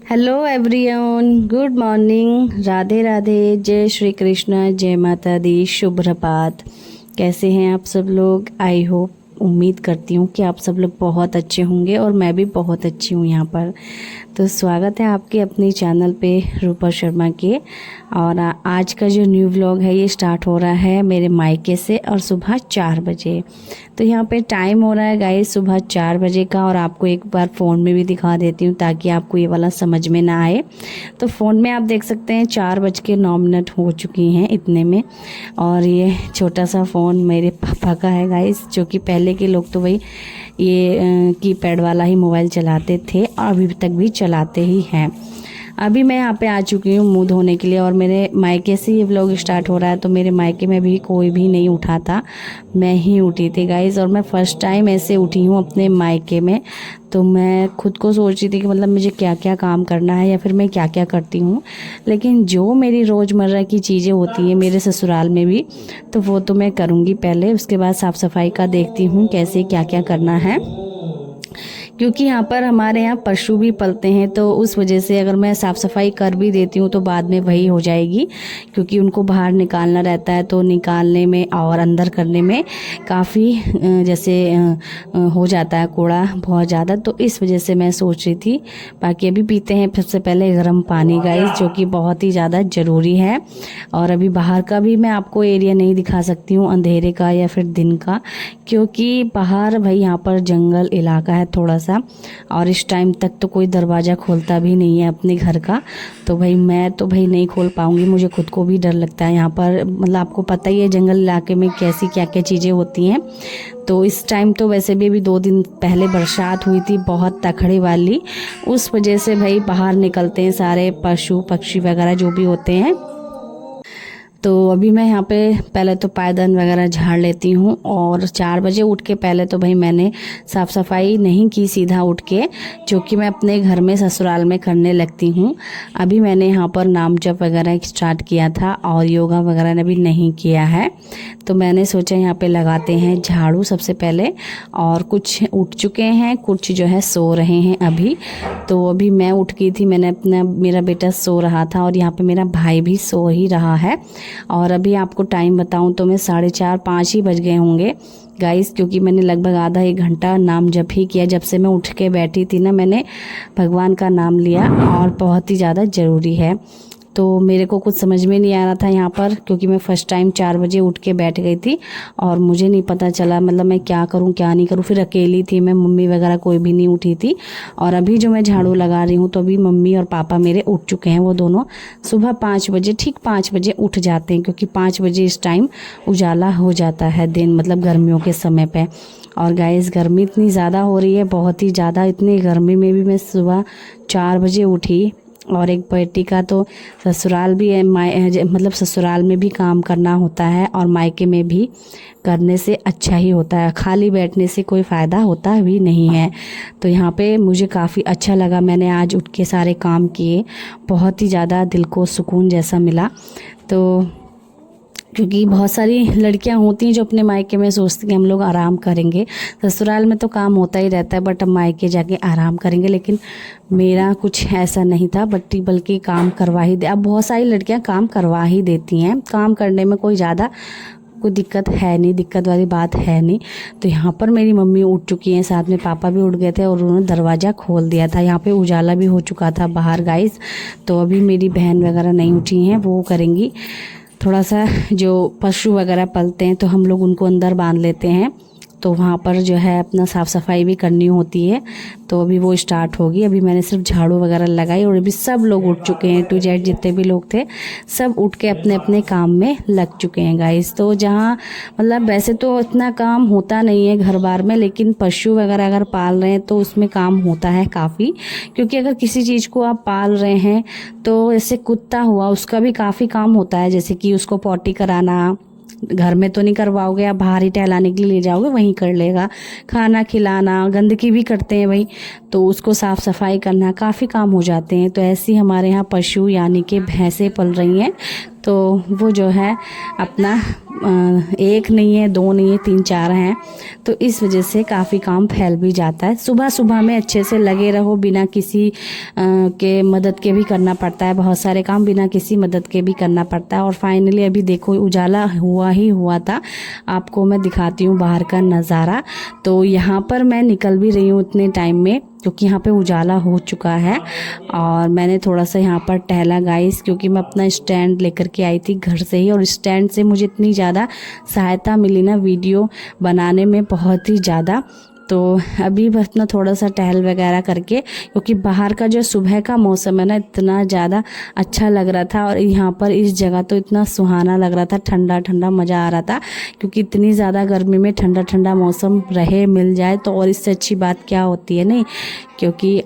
Hello everyone, good morning, Radhe Radhe, जय श्री कृष्ण, जय माता दी, शुभ प्रभात। कैसे हैं आप सब लोग? आई होप, उम्मीद करती हूँ कि आप सब लोग बहुत अच्छे होंगे और मैं भी बहुत अच्छी हूँ यहाँ पर। तो स्वागत है आपके अपने चैनल पे रूपा शर्मा के। और आज का जो न्यू व्लॉग है ये स्टार्ट हो रहा है मेरे मायके से और सुबह 4 बजे। तो यहाँ पे टाइम हो रहा है गाइस सुबह 4 बजे का, और आपको एक बार फ़ोन में भी दिखा देती हूँ ताकि आपको ये वाला समझ में ना आए। तो फ़ोन में आप देख सकते हैं 4:09 हो चुकी हैं इतने में। और ये छोटा सा फ़ोन मेरे पापा का है गाइस, जो कि पहले के लोग तो वही ये कीपैड वाला ही मोबाइल चलाते थे और अभी तक भी चलाते ही हैं। अभी मैं यहाँ पे आ चुकी हूँ मुंह धोने के लिए, और मेरे मायके से ये व्लॉग स्टार्ट हो रहा है। तो मेरे मायके में भी कोई भी नहीं उठा था, मैं ही उठी थी गाइस। और मैं फ़र्स्ट टाइम ऐसे उठी हूँ अपने मायके में। तो मैं खुद को सोच रही थी कि मतलब मुझे क्या क्या काम करना है या फिर मैं क्या क्या करती हूँ, लेकिन जो मेरी रोज़मर्रा की चीज़ें होती हैं मेरे ससुराल में भी, तो वो तो मैं करूँगी पहले। उसके बाद साफ़ सफाई का देखती हूँ कैसे क्या क्या करना है, क्योंकि यहाँ पर हमारे यहाँ पशु भी पलते हैं। तो उस वजह से अगर मैं साफ़ सफाई कर भी देती हूँ तो बाद में वही हो जाएगी, क्योंकि उनको बाहर निकालना रहता है। तो निकालने में और अंदर करने में काफ़ी जैसे हो जाता है कूड़ा बहुत ज़्यादा। तो इस वजह से मैं सोच रही थी। बाकी अभी पीते हैं सबसे पहले गर्म पानी गाइस, जो कि बहुत ही ज़्यादा ज़रूरी है। और अभी बाहर का भी मैं आपको एरिया नहीं दिखा सकती हूँ, अंधेरे का या फिर दिन का, क्योंकि बाहर भाई यहाँ पर जंगल इलाका है थोड़ा सा। और इस टाइम तक तो कोई दरवाज़ा खोलता भी नहीं है अपने घर का। तो भाई मैं तो भाई नहीं खोल पाऊँगी, मुझे खुद को भी डर लगता है यहाँ पर। मतलब आपको पता ही है जंगल इलाके में कैसी क्या क्या चीज़ें होती हैं। तो इस टाइम तो वैसे भी अभी 2 दिन पहले बरसात हुई थी बहुत तखड़े वाली, उस वजह से भाई बाहर निकलते हैं सारे पशु पक्षी वगैरह जो भी होते हैं। तो अभी मैं यहाँ पे पहले तो पायदान वगैरह झाड़ लेती हूँ। और 4 बजे उठ के पहले तो भाई मैंने साफ़ सफाई नहीं की सीधा उठ के, जो कि मैं अपने घर में ससुराल में करने लगती हूँ। अभी मैंने यहाँ पर नाम जप वगैरह स्टार्ट किया था और योगा वगैरह ने भी नहीं किया है। तो मैंने सोचा यहाँ पे लगाते हैं झाड़ू सबसे पहले। और कुछ उठ चुके हैं, कुछ जो है सो रहे हैं अभी। तो अभी मैं उठ गई थी, मेरा बेटा सो रहा था और यहाँ पे मेरा भाई भी सो ही रहा है। और अभी आपको टाइम बताऊं तो मैं 4:30-5 ही बज गए होंगे गाइस, क्योंकि मैंने लगभग आधा 1 घंटा नाम जप ही किया। जब से मैं उठ के बैठी थी ना, मैंने भगवान का नाम लिया, और बहुत ही ज़्यादा ज़रूरी है। तो मेरे को कुछ समझ में नहीं आ रहा था यहाँ पर, क्योंकि मैं फ़र्स्ट टाइम 4 बजे उठ के बैठ गई थी और मुझे नहीं पता चला मतलब मैं क्या करूँ क्या नहीं करूँ। फिर अकेली थी मैं, मम्मी वगैरह कोई भी नहीं उठी थी। और अभी जो मैं झाड़ू लगा रही हूँ तो अभी मम्मी और पापा मेरे उठ चुके हैं। वो दोनों सुबह 5 बजे, ठीक 5 बजे उठ जाते हैं, क्योंकि 5 बजे इस टाइम उजाला हो जाता है दिन, मतलब गर्मियों के समय पे। और गाइस गर्मी इतनी ज़्यादा हो रही है, बहुत ही ज़्यादा। इतनी गर्मी में भी मैं सुबह 4 बजे उठी। और एक बेटी का तो ससुराल भी है, मतलब ससुराल में भी काम करना होता है और मायके में भी करने से अच्छा ही होता है। खाली बैठने से कोई फ़ायदा होता भी नहीं है। तो यहाँ पे मुझे काफ़ी अच्छा लगा, मैंने आज उठ के सारे काम किए, बहुत ही ज़्यादा दिल को सुकून जैसा मिला। तो क्योंकि बहुत सारी लड़कियां होती हैं जो अपने मायके में सोचती हैं हम लोग आराम करेंगे, ससुराल में तो काम होता ही रहता है, बट हम मायके जाके आराम करेंगे। लेकिन मेरा कुछ ऐसा नहीं था, बल्कि काम करवा ही दे। अब बहुत सारी लड़कियां काम करवा ही देती हैं, काम करने में कोई ज़्यादा कोई दिक्कत है नहीं, दिक्कत वाली बात है नहीं। तो यहाँ पर मेरी मम्मी उठ चुकी हैं, साथ में पापा भी उठ गए थे और उन्होंने दरवाज़ा खोल दिया था। यहाँ पे उजाला भी हो चुका था बाहर गाइस। तो अभी मेरी बहन वगैरह नहीं उठी हैं, वो करेंगी। थोड़ा सा जो पशु वगैरह पलते हैं तो हम लोग उनको अंदर बांध लेते हैं, तो वहाँ पर जो है अपना साफ़ सफाई भी करनी होती है। तो अभी वो स्टार्ट होगी। अभी मैंने सिर्फ झाड़ू वगैरह लगाई और अभी सब लोग उठ चुके हैं, टू जेड जितने भी लोग थे सब उठ के अपने अपने काम में लग चुके हैं गाइस। तो जहाँ मतलब वैसे तो इतना काम होता नहीं है घर बार में, लेकिन पशु वगैरह अगर पाल रहे हैं तो उसमें काम होता है काफ़ी। क्योंकि अगर किसी चीज़ को आप पाल रहे हैं तो जैसे कुत्ता हुआ, उसका भी काफ़ी काम होता है, जैसे कि उसको पॉटी कराना। घर में तो नहीं करवाओगे, आप बाहर ही टहलाने के लिए ले जाओगे, वहीं कर लेगा। खाना खिलाना, गंदगी भी करते हैं भाई, तो उसको साफ़ सफाई करना, काफ़ी काम हो जाते हैं। तो ऐसे ही हमारे यहाँ पशु यानी कि भैंसें पल रही हैं। तो वो जो है अपना एक नहीं है, दो नहीं है, 3-4 हैं, तो इस वजह से काफ़ी काम फैल भी जाता है। सुबह सुबह में अच्छे से लगे रहो, बिना किसी के मदद के भी करना पड़ता है, बहुत सारे काम बिना किसी मदद के भी करना पड़ता है। और फाइनली अभी देखो उजाला हुआ था, आपको मैं दिखाती हूँ बाहर का नज़ारा। तो यहाँ पर मैं निकल भी रही हूँ इतने टाइम में, क्योंकि यहाँ पे उजाला हो चुका है। और मैंने थोड़ा सा यहाँ पर टहला गाइस, क्योंकि मैं अपना स्टैंड लेकर के आई थी घर से ही, और स्टैंड से मुझे इतनी ज़्यादा सहायता मिली ना वीडियो बनाने में, बहुत ही ज़्यादा। तो अभी बस ना थोड़ा सा टहल वगैरह करके, क्योंकि बाहर का जो सुबह का मौसम है ना इतना ज़्यादा अच्छा लग रहा था, और यहाँ पर इस जगह तो इतना सुहाना लग रहा था, ठंडा ठंडा मज़ा आ रहा था। क्योंकि इतनी ज़्यादा गर्मी में ठंडा ठंडा मौसम रहे मिल जाए तो और इससे अच्छी बात क्या होती है, नहीं? क्योंकि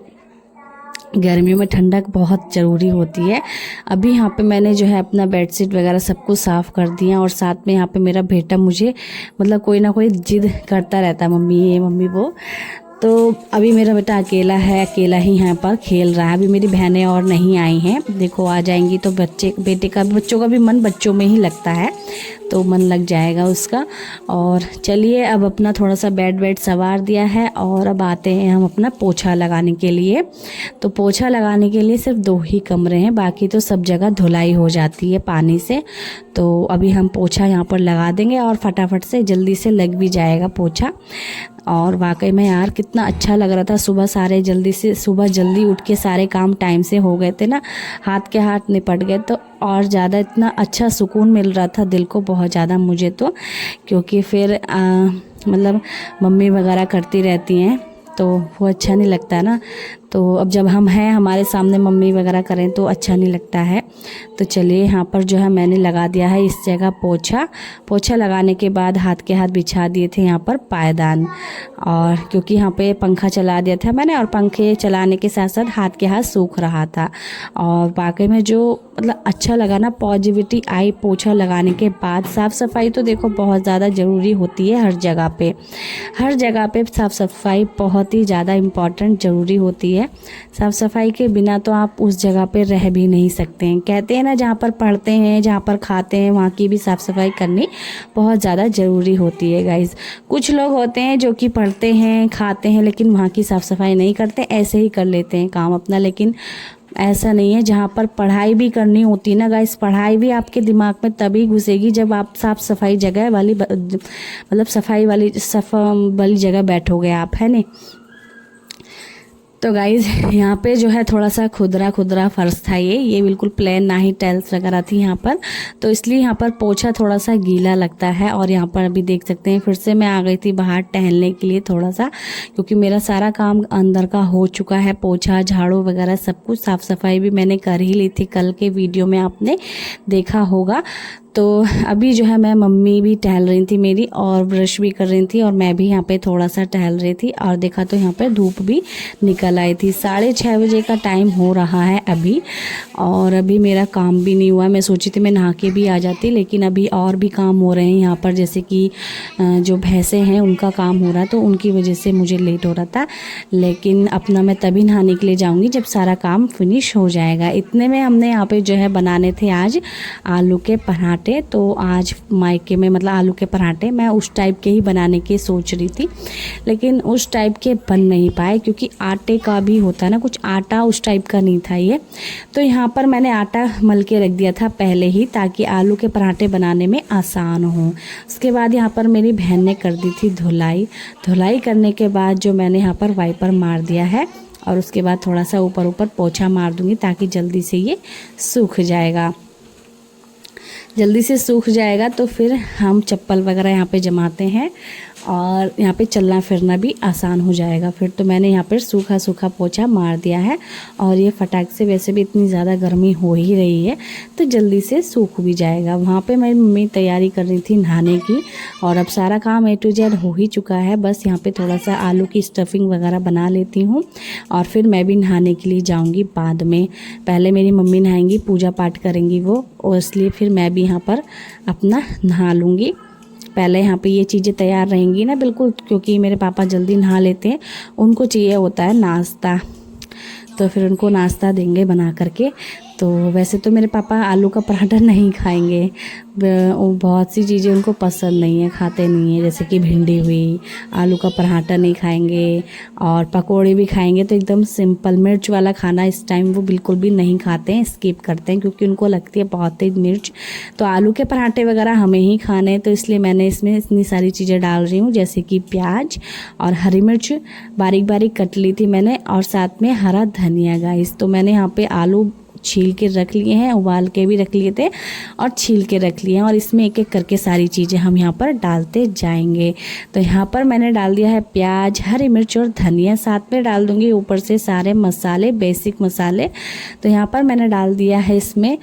गर्मियों में ठंडक बहुत ज़रूरी होती है। अभी यहाँ पे मैंने जो है अपना बेडशीट वगैरह सब कुछ साफ़ कर दिया, और साथ में यहाँ पे मेरा बेटा मुझे मतलब कोई ना कोई जिद करता रहता है, मम्मी ये मम्मी वो। तो अभी मेरा बेटा अकेला है, अकेला ही यहाँ पर खेल रहा है। अभी मेरी बहनें और नहीं आई हैं, देखो आ जाएंगी तो बच्चों का भी मन बच्चों में ही लगता है, तो मन लग जाएगा उसका। और चलिए अब अपना थोड़ा सा बेड सवार दिया है, और अब आते हैं हम अपना पोछा लगाने के लिए। तो पोछा लगाने के लिए सिर्फ 2 ही कमरे हैं, बाकी तो सब जगह धुलाई हो जाती है पानी से। तो अभी हम पोछा यहाँ पर लगा देंगे, और फटाफट से जल्दी से लग भी जाएगा पोछा। और वाकई में यार कितना अच्छा लग रहा था, सुबह जल्दी उठ के सारे काम टाइम से हो गए थे ना, हाथ के हाथ निपट गए, तो और ज़्यादा इतना अच्छा सुकून मिल रहा था दिल को, बहुत ज़्यादा मुझे तो। क्योंकि फिर मतलब मम्मी वगैरह करती रहती हैं तो वो अच्छा नहीं लगता है ना। तो अब जब हम हैं हमारे सामने मम्मी वगैरह करें तो अच्छा नहीं लगता है। तो चलिए यहाँ पर जो है मैंने लगा दिया है इस जगह पोछा लगाने के बाद हाथ के हाथ बिछा दिए थे यहाँ पर पायदान। और क्योंकि यहाँ पे पंखा चला दिया था मैंने, और पंखे चलाने के साथ साथ हाथ के हाथ सूख रहा था। और वाकई में जो मतलब अच्छा लगा ना, पॉजिटिविटी आई पोछा लगाने के बाद। साफ़ सफाई तो देखो बहुत ज़्यादा ज़रूरी होती है हर जगह पे साफ़ सफाई बहुत ही ज़्यादा इम्पॉर्टेंट ज़रूरी होती है। साफ़ सफाई के बिना तो आप उस जगह पे रह भी नहीं सकते हैं। कहते हैं ना, जहाँ पर पढ़ते हैं, जहाँ पर खाते हैं, वहाँ की भी साफ़ सफाई करनी बहुत ज़्यादा ज़रूरी होती है गाइज़। कुछ लोग होते हैं जो कि पढ़ते हैं, खाते हैं, लेकिन वहाँ की साफ़ सफाई नहीं करते, ऐसे ही कर लेते हैं काम अपना। लेकिन ऐसा नहीं है, जहाँ पर पढ़ाई भी करनी होती है ना गाइस, पढ़ाई भी आपके दिमाग में तभी घुसेगी जब आप साफ़ सफाई जगह वाली मतलब सफाई वाली जगह बैठोगे आप, है नहीं। तो गाइज़ यहाँ पे जो है थोड़ा सा खुदरा फर्श था, ये बिल्कुल प्लेन, ना ही टाइल्स वगैरह थी यहाँ पर, तो इसलिए यहाँ पर पोछा थोड़ा सा गीला लगता है। और यहाँ पर अभी देख सकते हैं फिर से मैं आ गई थी बाहर टहलने के लिए थोड़ा सा, क्योंकि मेरा सारा काम अंदर का हो चुका है। पोछा, झाड़ू वगैरह सब कुछ, साफ़ सफाई भी मैंने कर ही ली थी, कल के वीडियो में आपने देखा होगा। तो अभी जो है मैं, मम्मी भी टहल रही थी मेरी, और ब्रश भी कर रही थी, और मैं भी यहाँ पे थोड़ा सा टहल रही थी। और देखा तो यहाँ पे धूप भी निकल आई थी। 6:30 बजे का टाइम हो रहा है अभी, और अभी मेरा काम भी नहीं हुआ। मैं सोची थी मैं नहा के भी आ जाती, लेकिन अभी और भी काम हो रहे हैं यहाँ पर, जैसे कि जो भैंसे हैं उनका काम हो रहा है, तो उनकी वजह से मुझे लेट हो रहा था। लेकिन अपना मैं तभी नहाने के लिए जाऊँगी जब सारा काम फिनिश हो जाएगा। इतने में हमने यहाँ पे जो है बनाने थे आज आलू के पराठे। तो आज मायके में मतलब आलू के पराठे मैं उस टाइप के ही बनाने की सोच रही थी, लेकिन उस टाइप के बन नहीं पाए, क्योंकि आटे का भी होता है ना कुछ, आटा उस टाइप का नहीं था ये। तो यहाँ पर मैंने आटा मल के रख दिया था पहले ही, ताकि आलू के पराठे बनाने में आसान हो। उसके बाद यहाँ पर मेरी बहन ने कर दी थी धुलाई करने के बाद जो मैंने यहाँ पर वाइपर मार दिया है, और उसके बाद थोड़ा सा ऊपर पोछा मार दूँगी, ताकि जल्दी से ये सूख जाएगा। तो फिर हम चप्पल वगैरह यहाँ पे जमाते हैं, और यहाँ पे चलना फिरना भी आसान हो जाएगा फिर। तो मैंने यहाँ पर सूखा पोछा मार दिया है, और ये फटाक से, वैसे भी इतनी ज़्यादा गर्मी हो ही रही है तो जल्दी से सूख भी जाएगा। वहाँ पे मेरी मम्मी तैयारी कर रही थी नहाने की, और अब सारा काम A to Z हो ही चुका है। बस यहाँ पे थोड़ा सा आलू की स्टफिंग वगैरह बना लेती हूँ, और फिर मैं भी नहाने के लिए जाऊँगी बाद में। पहले मेरी मम्मी नहाएंगी, पूजा पाठ करेंगी वो, और इसलिए फिर मैं भी यहाँ पर अपना नहा लूँगी। पहले यहाँ पे ये चीज़ें तैयार रहेंगी ना बिल्कुल, क्योंकि मेरे पापा जल्दी नहा लेते हैं, उनको चाहिए होता है नाश्ता, तो फिर उनको नाश्ता देंगे बना करके। तो वैसे तो मेरे पापा आलू का पराठा नहीं खाएंगे, वो बहुत सी चीज़ें उनको पसंद नहीं है, खाते नहीं है, जैसे कि भिंडी हुई, आलू का पराठा नहीं खाएंगे और पकोड़े भी खाएंगे तो एकदम सिंपल। मिर्च वाला खाना इस टाइम वो बिल्कुल भी नहीं खाते हैं, स्किप करते हैं, क्योंकि उनको लगती है बहुत तेज मिर्च। तो आलू के पराठे वगैरह हमें ही खाने हैं, तो इसलिए मैंने इसमें इतनी सारी चीज़ें डाल रही हूँ, जैसे कि प्याज और हरी मिर्च बारीक बारीक कट ली थी मैंने, और साथ में हरा धनिया गाइस। तो मैंने यहाँ पे आलू छील के रख लिए हैं, उबाल के भी रख लिए थे और छील के रख लिए हैं, और इसमें एक एक करके सारी चीज़ें हम यहाँ पर डालते जाएंगे। तो यहाँ पर मैंने डाल दिया है प्याज, हरी मिर्च और धनिया, साथ में डाल दूँगी ऊपर से सारे मसाले, बेसिक मसाले। तो यहाँ पर मैंने डाल दिया है इसमें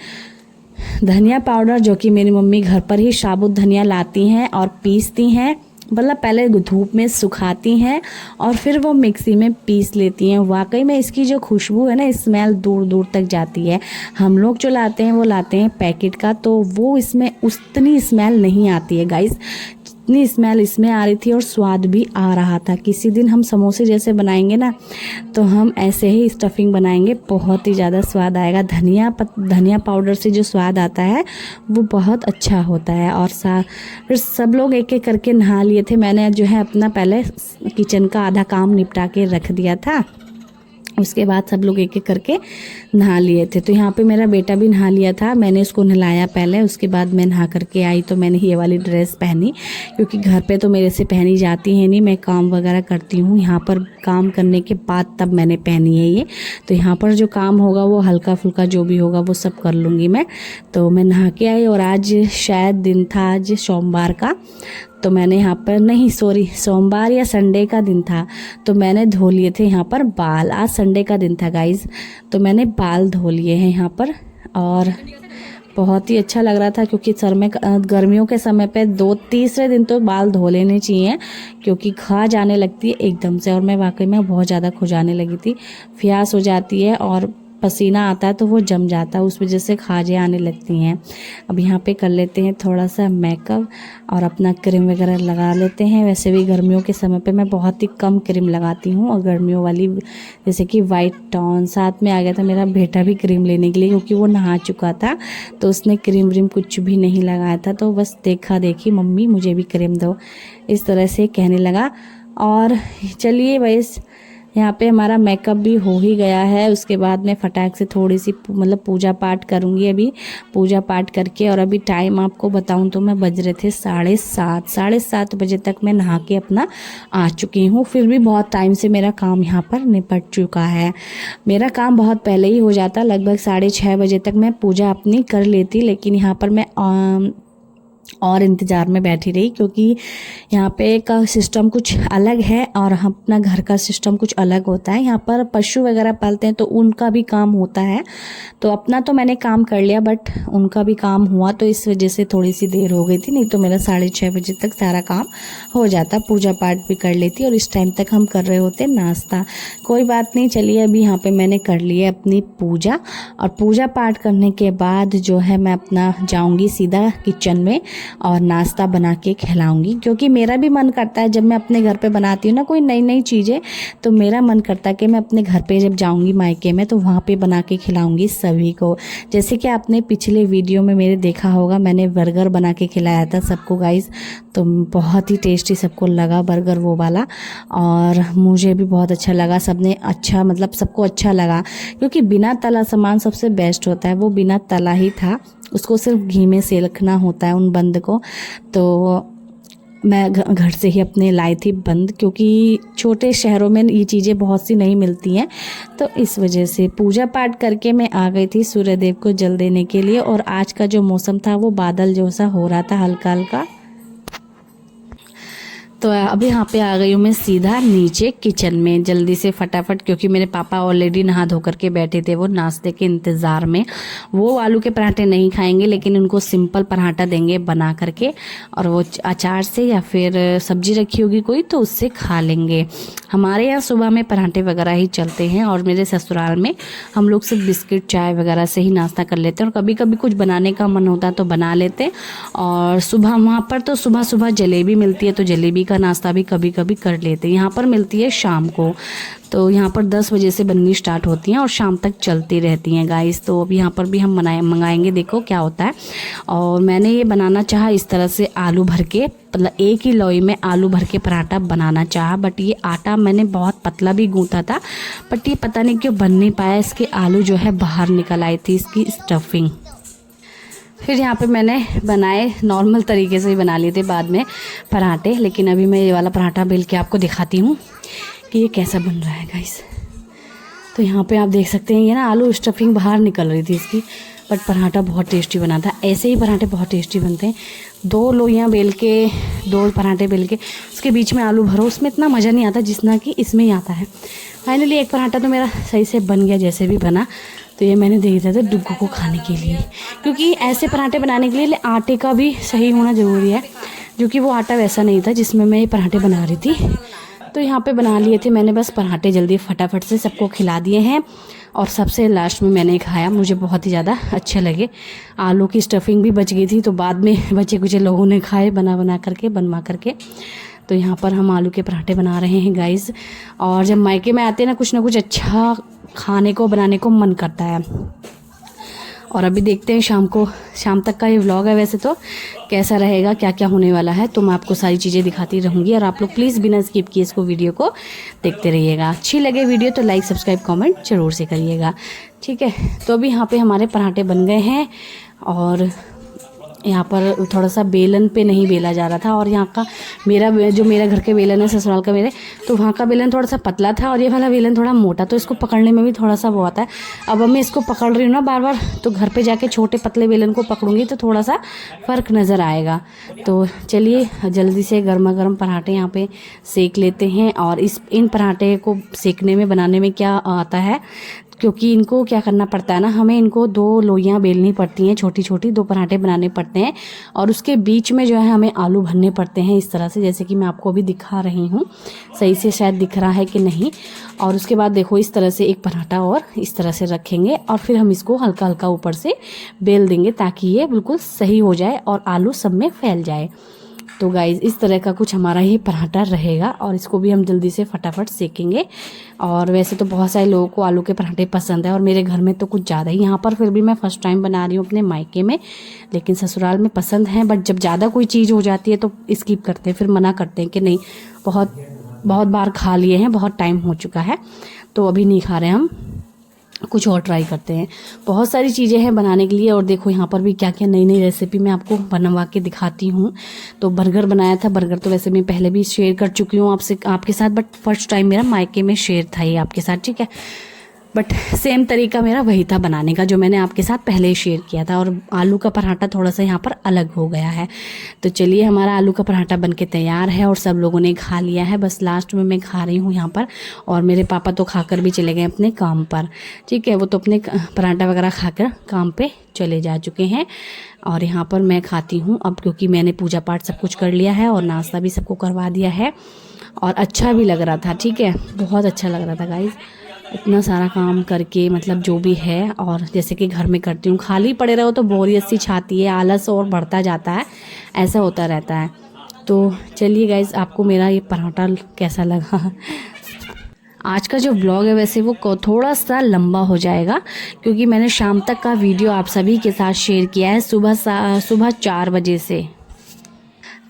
धनिया पाउडर, जो कि मेरी मम्मी घर पर ही साबुत धनिया लाती हैं और पीसती हैं, मतलब पहले धूप में सुखाती हैं और फिर वो मिक्सी में पीस लेती हैं। वाकई में इसकी जो खुशबू है ना, स्मेल दूर दूर तक जाती है। हम लोग जो लाते हैं वो लाते हैं पैकेट का, तो वो इसमें उतनी स्मेल नहीं आती है गाइस जितनी स्मेल इसमें आ रही थी, और स्वाद भी आ रहा था। किसी दिन हम समोसे जैसे बनाएंगे ना, तो हम ऐसे ही स्टफिंग बनाएंगे, बहुत ही ज़्यादा स्वाद आएगा। धनिया पाउडर से जो स्वाद आता है वो बहुत अच्छा होता है। और फिर सब लोग एक एक करके नहा लिए थे। मैंने जो है अपना पहले किचन का आधा काम निपटा के रख दिया था, उसके बाद सब लोग एक एक करके नहा लिए थे। तो यहाँ पे मेरा बेटा भी नहा लिया था, मैंने उसको नहलाया पहले, उसके बाद मैं नहा करके आई तो मैंने ये वाली ड्रेस पहनी, क्योंकि घर पे तो मेरे से पहनी जाती है नहीं, मैं काम वगैरह करती हूँ। यहाँ पर काम करने के बाद तब मैंने पहनी है ये। तो यहाँ पर जो काम होगा वो हल्का फुल्का जो भी होगा वो सब कर लूँगी मैं। तो मैं नहा के आई, और आज शायद दिन था, आज सोमवार का, तो मैंने यहाँ पर नहीं, सॉरी, सोमवार या संडे का दिन था, तो मैंने धो लिए थे यहाँ पर बाल। आज संडे का दिन था गाइज़, तो मैंने बाल धो लिए हैं यहाँ पर, और बहुत ही अच्छा लग रहा था, क्योंकि सर में गर्मियों के समय पे तीसरे दिन तो बाल धो लेने चाहिए, क्योंकि खाज आने लगती है एकदम से, और मैं वाकई में बहुत ज़्यादा खुजाने लगी थी, फ्यास हो जाती है और पसीना आता है तो वो जम जाता है, उस वजह से खाजें आने लगती हैं। अब यहाँ पे कर लेते हैं थोड़ा सा मेकअप और अपना क्रीम वगैरह लगा लेते हैं। वैसे भी गर्मियों के समय पे मैं बहुत ही कम क्रीम लगाती हूँ, और गर्मियों वाली जैसे कि वाइट टॉन। साथ में आ गया था मेरा बेटा भी क्रीम लेने के लिए, क्योंकि वो नहा चुका था, तो उसने क्रीम व्रीम कुछ भी नहीं लगाया था, तो बस देखा देखी मम्मी मुझे भी क्रीम दो, इस तरह से कहने लगा। और चलिए बस, यहाँ पे हमारा मेकअप भी हो ही गया है। उसके बाद मैं फटाक से थोड़ी सी मतलब पूजा पाठ करूँगी। अभी पूजा पाठ करके, और अभी टाइम आपको बताऊँ तो मैं बज रहे थे 7:30 बजे तक मैं नहा के अपना आ चुकी हूँ। फिर भी बहुत टाइम से मेरा काम यहाँ पर निपट चुका है। मेरा काम बहुत पहले ही हो जाता, लगभग 6:30 बजे तक मैं पूजा अपनी कर लेती, लेकिन यहाँ पर मैं और इंतज़ार में बैठी रही, क्योंकि यहाँ पे का सिस्टम कुछ अलग है और अपना घर का सिस्टम कुछ अलग होता है। यहाँ पर पशु वगैरह पालते हैं तो उनका भी काम होता है, तो अपना तो मैंने काम कर लिया, बट उनका भी काम हुआ, तो इस वजह से थोड़ी सी देर हो गई थी, नहीं तो मेरा 6:30 बजे तक सारा काम हो जाता, पूजा पाठ भी कर लेती, और इस टाइम तक हम कर रहे होते नाश्ता। कोई बात नहीं, चलिए अभी यहाँ पे मैंने कर लिया अपनी पूजा, और पूजा पाठ करने के बाद जो है मैं अपना जाऊँगी सीधा किचन में और नाश्ता बना के खिलाऊंगी, क्योंकि मेरा भी मन करता है जब मैं अपने घर पे बनाती हूँ ना कोई नई नई चीज़ें, तो मेरा मन करता है कि मैं अपने घर पे जब जाऊंगी मायके में तो वहाँ पे बना के खिलाऊंगी सभी को। जैसे कि आपने पिछले वीडियो में मेरे देखा होगा, मैंने बर्गर बना के खिलाया था सबको गाइस, तो बहुत ही टेस्टी सबको लगा बर्गर वो वाला, और मुझे भी बहुत अच्छा लगा, सबने अच्छा, मतलब सबको अच्छा लगा, क्योंकि बिना तला सामान सबसे बेस्ट होता है। वो बिना तला ही था, उसको सिर्फ घी में सेकना होता है उन बंद को। तो मैं घर से ही अपने लाई थी बंद, क्योंकि छोटे शहरों में ये चीज़ें बहुत सी नहीं मिलती हैं, तो इस वजह से पूजा पाठ करके मैं आ गई थी सूर्यदेव को जल देने के लिए। और आज का जो मौसम था वो बादल जैसा हो रहा था हल्का हल्का। तो अभी यहाँ पे आ गई हूँ मैं सीधा नीचे किचन में जल्दी से फटाफट, क्योंकि मेरे पापा ऑलरेडी नहा धो करके बैठे थे, वो नाश्ते के इंतज़ार में। वो आलू के पराठे नहीं खाएंगे, लेकिन उनको सिंपल पराठा देंगे बना करके, और वो अचार से या फिर सब्जी रखी होगी कोई तो उससे खा लेंगे। हमारे यहाँ सुबह में पराठे वगैरह ही चलते हैं, और मेरे ससुराल में हम लोग सिर्फ बिस्किट चाय वगैरह से ही नाश्ता कर लेते हैं, और कभी कभी कुछ बनाने का मन होता है तो बना लेते हैं। और सुबह वहाँ पर तो सुबह सुबह जलेबी मिलती है, तो जलेबी का नाश्ता भी कभी कभी कर लेते हैं। यहाँ पर मिलती है शाम को, तो यहाँ पर 10 बजे से बननी स्टार्ट होती हैं और शाम तक चलती रहती हैं गाइस। तो अब यहाँ पर भी हम मंगाएंगे, देखो क्या होता है। और मैंने ये बनाना चाहा इस तरह से आलू भर के, मतलब एक ही लोई में आलू भर के पराठा बनाना चाहा, बट ये आटा मैंने बहुत पतला भी गूंथा था, बट ये पता नहीं क्यों बन नहीं पाया। इसके आलू जो है बाहर निकल आई थी, इसकी स्टफिंग। फिर यहाँ पे मैंने बनाए नॉर्मल तरीके से ही बना लिए थे बाद में पराठे, लेकिन अभी मैं ये वाला पराठा बेल के आपको दिखाती हूँ कि ये कैसा बन रहा है गाइस। तो यहाँ पे आप देख सकते हैं ये ना आलू स्टफिंग बाहर निकल रही थी इसकी, बट पराठा बहुत टेस्टी बना था। ऐसे ही पराठे बहुत टेस्टी बनते हैं। 2 लोइयाँ बेल के, 2 पराठे बेल के उसके बीच में आलू भरो, उसमें इतना मज़ा नहीं आता जितना कि इसमें ही आता है। फाइनली एक पराठा तो मेरा सही से बन गया, जैसे भी बना। तो ये मैंने दे दिया था डुग्गू को खाने के लिए, क्योंकि ऐसे पराठे बनाने के लिए आटे का भी सही होना ज़रूरी है, जो कि वो आटा वैसा नहीं था जिसमें मैं ये पराठे बना रही थी। तो यहाँ पे बना लिए थे मैंने बस पराठे, जल्दी फटाफट से सबको खिला दिए हैं। और सबसे लास्ट में मैंने खाया, मुझे बहुत ही ज़्यादा अच्छे लगे। आलू की स्टफिंग भी बच गई थी, तो बाद में बचे कुछ लोगों ने खाए बनवा करके। तो यहाँ पर हम आलू के पराठे बना रहे हैं गाइस। और जब मायके में आते हैं ना कुछ अच्छा खाने को बनाने को मन करता है। और अभी देखते हैं शाम तक का ये व्लॉग है, वैसे तो कैसा रहेगा, क्या क्या होने वाला है, तो मैं आपको सारी चीज़ें दिखाती रहूँगी। और आप लोग प्लीज़ बिना स्किप किए इसको वीडियो को देखते रहिएगा। अच्छी लगे वीडियो तो लाइक सब्सक्राइब कमेंट जरूर से करिएगा, ठीक है। तो अभी यहाँ पे हमारे पराठे बन गए हैं, और यहाँ पर थोड़ा सा बेलन पे नहीं बेला जा रहा था। और यहाँ का मेरा घर के बेलन है ससुराल का मेरे, तो वहाँ का बेलन थोड़ा सा पतला था और ये वाला बेलन थोड़ा मोटा, तो इसको पकड़ने में भी थोड़ा सा वो आता है। अब मैं इसको पकड़ रही हूँ ना बार बार, तो घर पे जाके छोटे पतले बेलन को पकड़ूंगी तो थोड़ा सा फ़र्क नज़र आएगा। तो चलिए जल्दी से गर्मा गर्म पराठे यहाँ पे सेक लेते हैं। और इन पराठे को सेकने में, बनाने में क्या आता है, क्योंकि इनको क्या करना पड़ता है ना, हमें इनको 2 लोइयाँ बेलनी पड़ती हैं, छोटी छोटी 2 पराठे बनाने पड़ते हैं। और उसके बीच में जो है हमें आलू भरने पड़ते हैं इस तरह से, जैसे कि मैं आपको अभी दिखा रही हूँ। सही से शायद दिख रहा है कि नहीं। और उसके बाद देखो इस तरह से एक पराठा और इस तरह से रखेंगे, और फिर हम इसको हल्का हल्का ऊपर से बेल देंगे ताकि ये बिल्कुल सही हो जाए और आलू सब में फैल जाए। तो गाइज़ इस तरह का कुछ हमारा ये पराठा रहेगा, और इसको भी हम जल्दी से फटाफट सेकेंगे। और वैसे तो बहुत सारे लोगों को आलू के पराठे पसंद है, और मेरे घर में तो कुछ ज़्यादा ही। यहाँ पर फिर भी मैं फ़र्स्ट टाइम बना रही हूँ अपने मायके में, लेकिन ससुराल में पसंद है। बट जब ज़्यादा कोई चीज़ हो जाती है तो स्किप करते हैं, फिर मना करते हैं कि नहीं, बहुत बार खा लिए हैं, बहुत टाइम हो चुका है, तो अभी नहीं खा रहे हम, कुछ और ट्राई करते हैं। बहुत सारी चीज़ें हैं बनाने के लिए। और देखो यहाँ पर भी क्या क्या नई नई रेसिपी मैं आपको बनवा के दिखाती हूँ। तो बर्गर बनाया था, बर्गर तो वैसे मैं पहले भी शेयर कर चुकी हूँ आपके साथ, बट फर्स्ट टाइम मेरा मायके में शेयर था ये आपके साथ, ठीक है। बट सेम तरीका मेरा वही था बनाने का जो मैंने आपके साथ पहले ही शेयर किया था। और आलू का पराठा थोड़ा सा यहाँ पर अलग हो गया है। तो चलिए हमारा आलू का पराठा बनके तैयार है और सब लोगों ने खा लिया है, बस लास्ट में मैं खा रही हूँ यहाँ पर। और मेरे पापा तो खाकर भी चले गए अपने काम पर, ठीक है, वो तो अपने पराठा वगैरह खाकर काम पे चले जा चुके हैं। और यहाँ पर मैं खाती हूँ अब, क्योंकि मैंने पूजा पाठ सब कुछ कर लिया है और नाश्ता भी सबको करवा दिया है। और अच्छा भी लग रहा था, ठीक है, बहुत अच्छा लग रहा था गाइज़, इतना सारा काम करके, मतलब जो भी है। और जैसे कि घर में करती हूँ, खाली पड़े रहो तो बोरियत सी छाती है, आलस और बढ़ता जाता है, ऐसा होता रहता है। तो चलिए गाइज़ आपको मेरा ये पराठा कैसा लगा। आज का जो ब्लॉग है वैसे वो थोड़ा सा लंबा हो जाएगा, क्योंकि मैंने शाम तक का वीडियो आप सभी के साथ शेयर किया है सुबह 4 बजे से।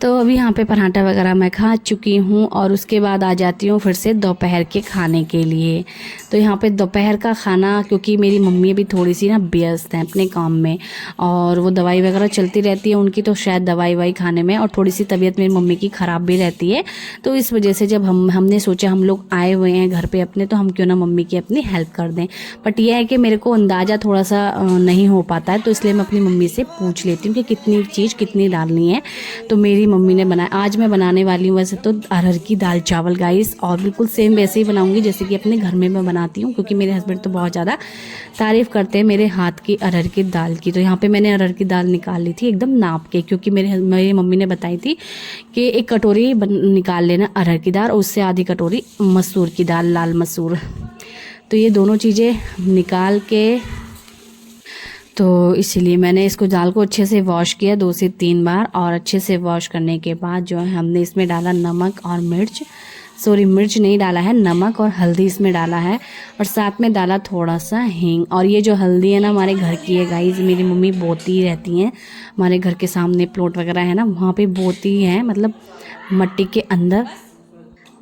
तो अभी यहाँ पे पराठा वगैरह मैं खा चुकी हूँ, और उसके बाद आ जाती हूँ फिर से दोपहर के खाने के लिए। तो यहाँ पे दोपहर का खाना, क्योंकि मेरी मम्मी भी थोड़ी सी ना व्यस्त हैं अपने काम में, और वो दवाई वगैरह चलती रहती है उनकी, तो शायद दवाई खाने में, और थोड़ी सी तबीयत मेरी मम्मी की ख़राब भी रहती है। तो इस वजह से जब हमने सोचा हम लोग आए हुए हैं घर पर अपने, तो हम क्यों ना मम्मी की अपनी हेल्प कर दें। बट यह है कि मेरे को अंदाज़ा थोड़ा सा नहीं हो पाता है, तो इसलिए मैं अपनी मम्मी से पूछ लेती हूँ कि कितनी चीज़ कितनी डालनी है। तो मेरी मम्मी ने बनाया। आज मैं बनाने वाली हूँ वैसे तो अरहर की दाल चावल गाइस, और बिल्कुल सेम वैसे ही बनाऊंगी जैसे कि अपने घर में मैं बनाती हूँ, क्योंकि मेरे हस्बैंड तो बहुत ज़्यादा तारीफ़ करते हैं मेरे हाथ की अरहर की दाल की। तो यहाँ पे मैंने अरहर की दाल निकाल ली थी एकदम नाप के, क्योंकि मेरी मम्मी ने बताई थी कि 1 कटोरी निकाल लेना अरहर की दाल, और उससे आधी कटोरी मसूर की दाल, लाल मसूर। तो ये दोनों चीज़ें निकाल के, तो इसीलिए मैंने इसको दाल को अच्छे से वॉश किया 2 से 3 बार, और अच्छे से वॉश करने के बाद जो है हमने इसमें डाला नमक और मिर्च, सॉरी मिर्च नहीं डाला है, नमक और हल्दी इसमें डाला है, और साथ में डाला थोड़ा सा हींग। और ये जो हल्दी है ना हमारे घर की है गाइस, मेरी मम्मी बोती रहती हैं, हमारे घर के सामने प्लॉट वगैरह है ना, वहाँ पे बोती है, मतलब मट्टी के अंदर।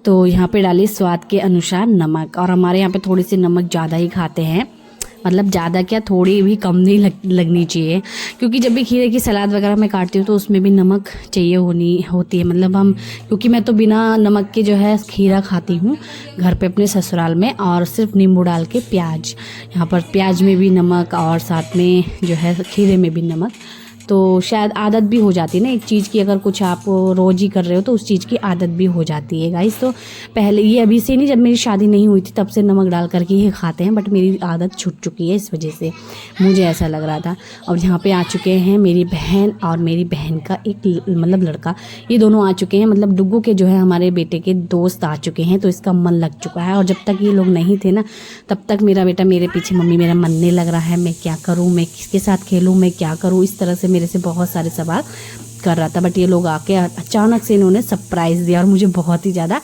तो यहाँ पे डाली स्वाद के अनुसार नमक, और हमारे यहाँ पे थोड़ी सी नमक ज़्यादा ही खाते हैं, मतलब ज़्यादा क्या, थोड़ी भी कम नहीं लगनी चाहिए, क्योंकि जब भी खीरे की सलाद वगैरह मैं काटती हूँ तो उसमें भी नमक चाहिए होती है, मतलब हम, क्योंकि मैं तो बिना नमक के जो है खीरा खाती हूँ घर पे अपने ससुराल में, और सिर्फ नींबू डाल के प्याज, यहाँ पर प्याज में भी नमक और साथ में जो है खीरे में भी नमक। तो शायद आदत भी हो जाती है ना एक चीज़ की, अगर कुछ आप रोज़ ही कर रहे हो तो उस चीज़ की आदत भी हो जाती है गाइस। तो पहले ये अभी से नहीं, जब मेरी शादी नहीं हुई थी तब से नमक डाल करके ही खाते हैं, बट मेरी आदत छूट चुकी है, इस वजह से मुझे ऐसा लग रहा था। और यहाँ पे आ चुके हैं मेरी बहन और मेरी बहन का एक मतलब लड़का, ये दोनों आ चुके हैं, मतलब डुग्गू के जो है हमारे बेटे के दोस्त आ चुके हैं, तो इसका मन लग चुका है। और जब तक ये लोग नहीं थे ना तब तक मेरा बेटा मेरे पीछे, मम्मी मेरा मन नहीं लग रहा है, मैं क्या करूँ, मैं किसके साथ खेलूँ, मैं क्या करूँ, इस तरह से मेरे से बहुत सारे सवाल कर रहा था। बट ये लोग आके अचानक से इन्होंने सरप्राइज़ दिया और मुझे बहुत ही ज़्यादा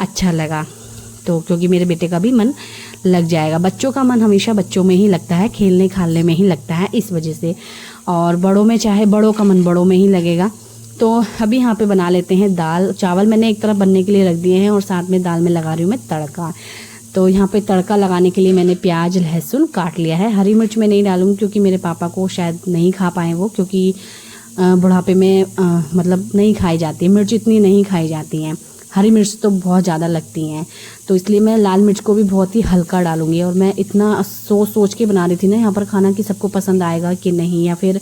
अच्छा लगा। तो क्योंकि मेरे बेटे का भी मन लग जाएगा, बच्चों का मन हमेशा बच्चों में ही लगता है, खेलने खालने में ही लगता है, इस वजह से। और बड़ों में, चाहे बड़ों का मन बड़ों में ही लगेगा। तो अभी यहाँ पे बना लेते हैं दाल। चावल मैंने एक तरफ बनने के लिए रख दिए हैं, और साथ में दाल में लगा रही हूँ मैं तड़का। तो यहाँ पे तड़का लगाने के लिए मैंने प्याज लहसुन काट लिया है। हरी मिर्च मैं नहीं डालूँगी क्योंकि मेरे पापा को शायद नहीं खा पाए वो, क्योंकि बुढ़ापे में मतलब नहीं खाई जाती, मिर्च इतनी नहीं खाई जाती हैं, हरी मिर्च तो बहुत ज़्यादा लगती हैं, तो इसलिए मैं लाल मिर्च को भी बहुत ही हल्का डालूँगी। और मैं इतना सोच के बना रही थी ना यहाँ पर खाना कि सबको पसंद आएगा कि नहीं, या फिर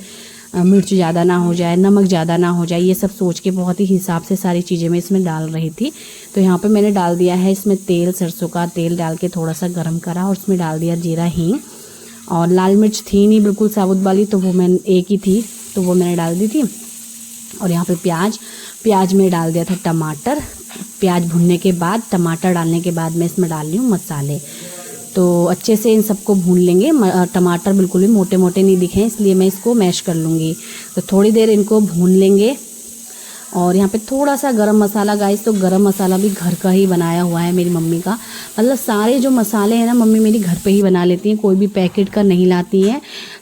मिर्च ज़्यादा ना हो जाए, नमक ज़्यादा ना हो जाए, ये सब सोच के बहुत ही हिसाब से सारी चीज़ें मैं इसमें डाल रही थी। तो यहाँ पे मैंने डाल दिया है इसमें तेल, सरसों का तेल डाल के थोड़ा सा गर्म करा, और उसमें डाल दिया जीरा हींग। और लाल मिर्च थी नहीं बिल्कुल साबुत वाली, तो वो मैंने एक ही थी तो वो मैंने डाल दी थी। और यहाँ पे प्याज में डाल दिया था टमाटर। प्याज भुनने के बाद, टमाटर डालने के बाद मैं इसमें डाल रही हूँ मसाले। तो अच्छे से इन सबको भून लेंगे। टमाटर बिल्कुल भी मोटे मोटे नहीं दिखे, इसलिए मैं इसको मैश कर लूँगी। तो थोड़ी देर इनको भून लेंगे। और यहाँ पे थोड़ा सा गरम मसाला गाइस, तो गरम मसाला भी घर का ही बनाया हुआ है मेरी मम्मी का, मतलब सारे जो मसाले हैं ना मम्मी मेरी घर पे ही बना लेती हैं, कोई भी पैकेट का नहीं लाती हैं,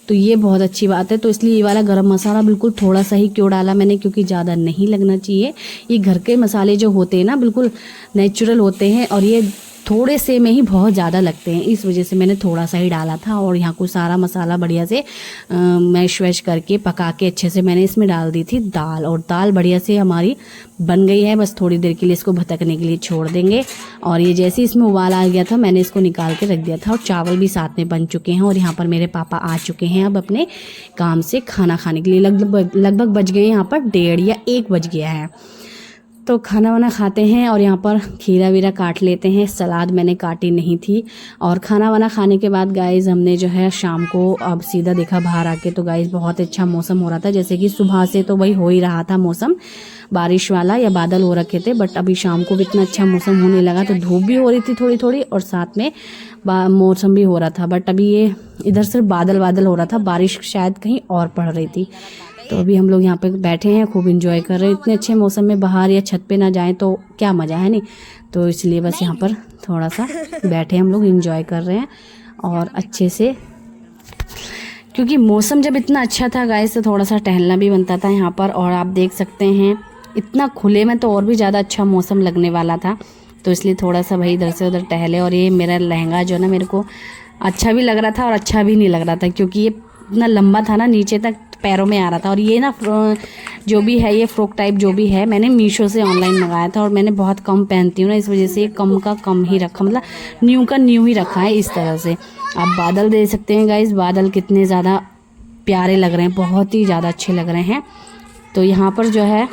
तो ये बहुत अच्छी बात है। तो इसलिए ये वाला गरम मसाला बिल्कुल थोड़ा सा ही क्यों डाला मैंने, क्योंकि ज़्यादा नहीं लगना चाहिए। ये घर के मसाले जो होते हैं ना बिल्कुल नेचुरल होते हैं, और ये थोड़े से में ही बहुत ज़्यादा लगते हैं, इस वजह से मैंने थोड़ा सा ही डाला था। और यहाँ को सारा मसाला बढ़िया से मैश वैश करके पका के अच्छे से मैंने इसमें डाल दी थी दाल। और दाल बढ़िया से हमारी बन गई है, बस थोड़ी देर के लिए इसको भटकने के लिए छोड़ देंगे। और ये जैसे इसमें उबाल आ गया था मैंने इसको निकाल के रख दिया था, और चावल भी साथ में बन चुके हैं। और यहाँ पर मेरे पापा आ चुके हैं अब अपने काम से खाना खाने के लिए। लगभग बज गए यहाँ पर 1:30 या 1 बज गया है। तो खाना वाना खाते हैं, और यहाँ पर खीरा वीरा काट लेते हैं। सलाद मैंने काटी नहीं थी। और खाना वाना खाने के बाद गाइस हमने जो है शाम को अब सीधा देखा बाहर आके, तो गाइस बहुत अच्छा मौसम हो रहा था, जैसे कि सुबह से तो वही हो ही रहा था मौसम बारिश वाला या बादल हो रखे थे, बट अभी शाम को भी इतना अच्छा मौसम होने लगा। तो धूप भी हो रही थी थोड़ी थोड़ी, और साथ में मौसम भी हो रहा था। बट अभी ये इधर सिर्फ बादल हो रहा था, बारिश शायद कहीं और पड़ रही थी। तो अभी हम लोग यहाँ पे बैठे हैं, खूब एंजॉय कर रहे हैं। इतने अच्छे मौसम में बाहर या छत पे ना जाएं तो क्या मज़ा है नहीं, तो इसलिए बस यहाँ पर थोड़ा सा बैठे हम लोग एंजॉय कर रहे हैं। और अच्छे से, क्योंकि मौसम जब इतना अच्छा था गाइस तो थोड़ा सा टहलना भी बनता था यहाँ पर। और आप देख सकते हैं इतना खुले में तो और भी ज़्यादा अच्छा मौसम लगने वाला था, तो इसलिए थोड़ा सा भाई इधर से उधर टहले। और ये मेरा लहंगा जो है ना मेरे को अच्छा भी लग रहा था और अच्छा भी नहीं लग रहा था, क्योंकि ये इतना लंबा था ना, नीचे तक पैरों में आ रहा था। और ये ना जो भी है ये फ्रॉक टाइप जो भी है मैंने मीशो से ऑनलाइन मंगाया था, और मैंने बहुत कम पहनती हूँ ना, इस वजह से कम का कम ही रखा, मतलब न्यू का न्यू ही रखा है इस तरह से। आप बादल देख सकते हैं गाइस, बादल कितने ज़्यादा प्यारे लग रहे हैं, बहुत ही ज़्यादा अच्छे लग रहे हैं। तो यहाँ पर जो है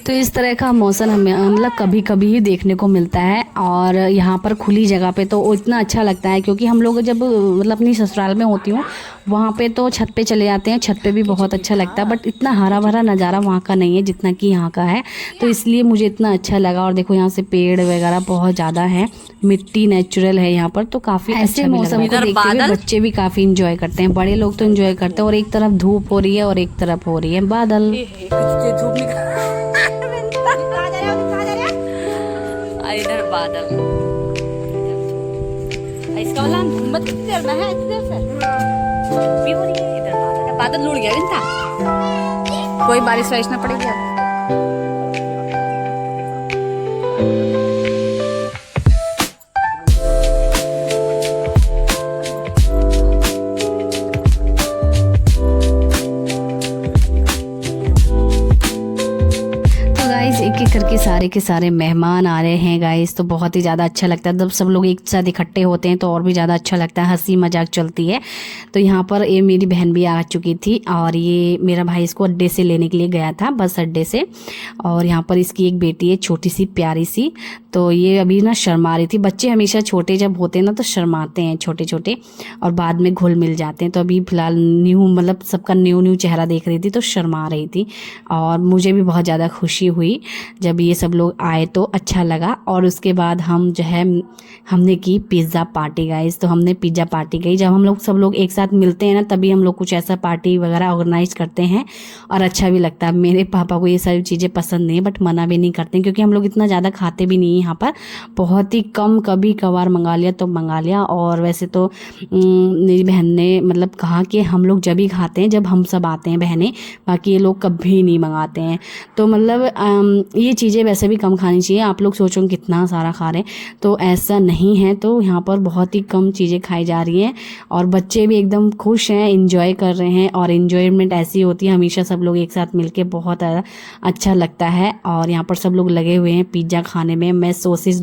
तो इस तरह का मौसम हमें मतलब कभी कभी ही देखने को मिलता है। और यहाँ पर खुली जगह पे तो इतना अच्छा लगता है, क्योंकि हम लोग जब मतलब अपनी ससुराल में होती हूँ वहाँ पे तो छत पे चले जाते हैं, छत पे भी बहुत अच्छा लगता है, बट इतना हरा भरा नज़ारा वहाँ का नहीं है जितना कि यहाँ का है, तो इसलिए मुझे इतना अच्छा लगा। और देखो यहाँ से पेड़ वगैरह बहुत ज़्यादा है, मिट्टी नेचुरल है यहाँ पर, तो काफ़ी ऐसे मौसम को देखते हुए बच्चे भी काफ़ी इंजॉय करते हैं, बड़े लोग तो इंजॉय करते हैं। और एक तरफ धूप हो रही है और एक तरफ हो रही है बादल। इधर बादल, इसका वाला मत कितनी देर में है, इतनी देर से भी हो रही है। इधर बादल उड़ गया इनका, कोई बारिश वारिश ना पड़ेगी अब। एक एक करके सारे के सारे मेहमान आ रहे हैं गाइस, तो बहुत ही ज़्यादा अच्छा लगता है जब सब लोग एक साथ इकट्ठे होते हैं, तो और भी ज़्यादा अच्छा लगता है, हंसी मजाक चलती है। तो यहाँ पर ये मेरी बहन भी आ चुकी थी और ये मेरा भाई इसको अड्डे से लेने के लिए गया था, बस अड्डे से। और यहाँ पर इसकी एक बेटी है छोटी सी प्यारी सी, तो ये अभी ना शर्मा रही थी। बच्चे हमेशा छोटे जब होते हैं ना तो शर्माते हैं छोटे छोटे, और बाद में घुल मिल जाते हैं। तो अभी फिलहाल न्यू मतलब सबका न्यू चेहरा देख रही थी तो शर्मा रही थी, और मुझे भी बहुत ज़्यादा खुशी हुई जब ये सब लोग आए, तो अच्छा लगा। और उसके बाद हम जो है हमने की पिज़्ज़ा पार्टी गाइस, तो हमने पिज़्ज़ा पार्टी की। जब हम लोग सब लोग एक साथ मिलते हैं ना तभी हम लोग कुछ ऐसा पार्टी वगैरह ऑर्गेनाइज करते हैं, और अच्छा भी लगता है। मेरे पापा को ये सारी चीज़ें पसंद नहीं है, बट मना भी नहीं करते क्योंकि हम लोग इतना ज़्यादा खाते भी नहीं हैं यहाँ पर, बहुत ही कम, कभी कभार मंगा लिया तो मंगा लिया। और वैसे तो मेरी बहन ने मतलब कहा कि हम लोग जब ही खाते हैं जब हम सब आते हैं बहनें, बाकी ये लोग कभी नहीं मंगाते हैं। तो मतलब ये चीज़ें वैसे भी कम खानी चाहिए। आप लोग सोचो कितना सारा खा रहे हैं, तो ऐसा नहीं है। तो यहाँ पर बहुत ही कम चीज़ें खाई जा रही हैं और बच्चे भी एकदम खुश हैं, इंजॉय कर रहे हैं। और इन्जॉयमेंट ऐसी होती है हमेशा सब लोग एक साथ मिलके, बहुत अच्छा लगता है। और यहाँ पर सब लोग लगे हुए हैं पिज़्ज़ा खाने में। मैं सॉसेस